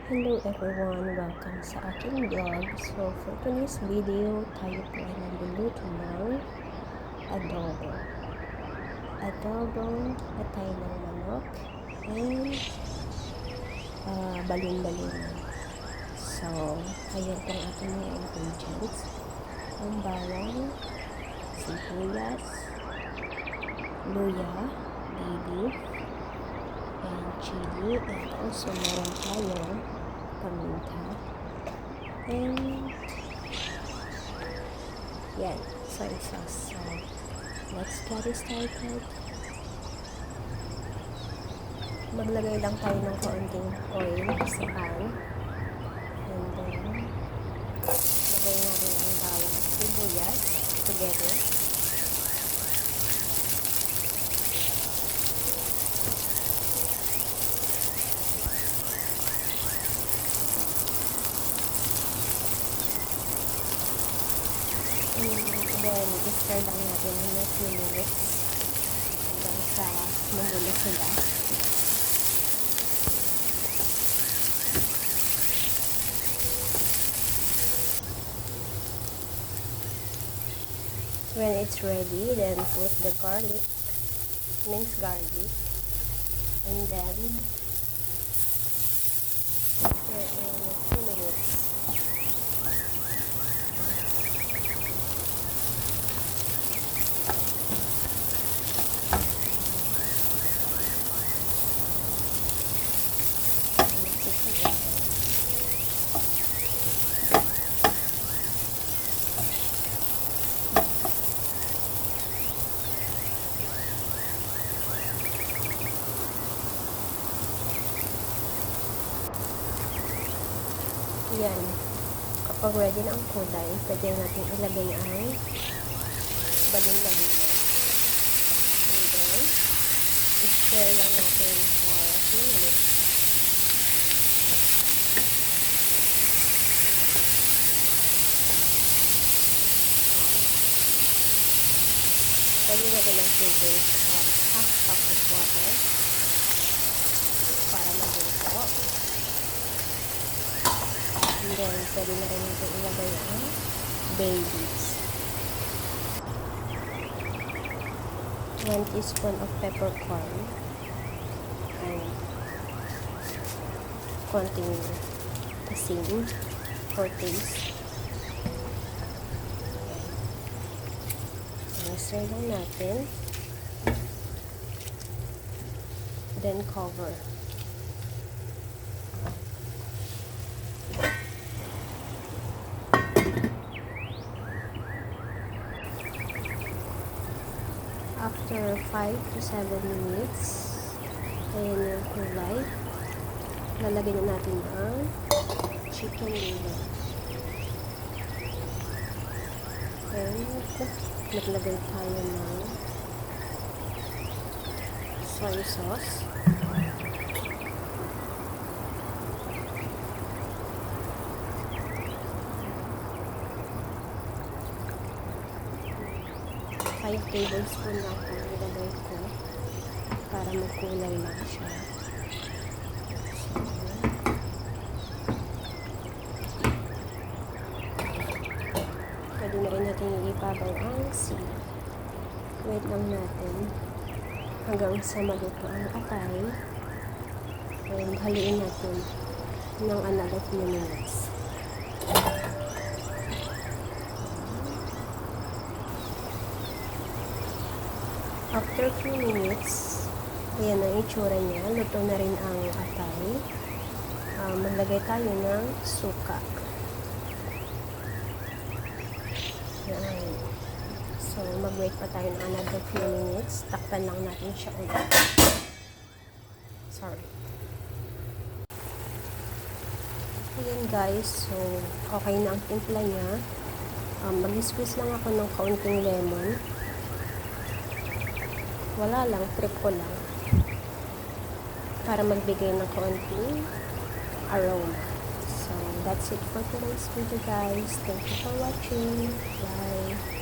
Hello everyone! Welcome sa aking vlog. So, for today's video, tayo po ay nagluluto ng adobo. Atay ng manok and balon-balon. So, ayan po ang ating mga ingredients. Ang bawang, sibuyas, luya, bay leaf, and chili, and also meron tayong paminta, and yan, soy sauce. So, let's get started. Maglagay lang tayo ng kaunting oil sa pan, and then lagay natin ang bawang at sibuyas together. And then, i-stir lang natin ng a few minutes hanggang sa mamulo sila. When it's ready, then put the garlic, minced garlic, and then stir in a few minutes. Yan. Kapag ready na ang kulay, pwede natin ilagay ang balon-balon. And then, i-stir lang natin for a few minutes. Pwede natin ang tubig, half cup of water para maluto. And then, pwede na rin natin ilagay ang bay leaves. 1 teaspoon of peppercorn and konting asin for taste. I-stir lang natin. Then cover. After 5 to 7 minutes, ayan yung kulay. Lalagay na natin ang chicken liver. And naglagay tayo ng soy sauce. Five tablespoon lang po nilagay ko para magkulay lang siya. Pwede na rin natin ibabaw ang sili. Wait lang natin hanggang sa maluto ang atay, and haluin natin ng another few minutes. After few minutes, ayan ang itsura niya. Luto na rin ang atay. Maglagay tayo ng suka. Ayan. So, mag-wait pa tayo ng another few minutes. Takpan lang natin siya ulit. Sorry. Ayan guys. So, okay na ang timpla niya. Mag-squeeze lang ako ng kaunting lemon. Wala lang, trip ko lang para magbigay ng konting aroma. So, that's it for today's video guys. Thank you for watching. Bye!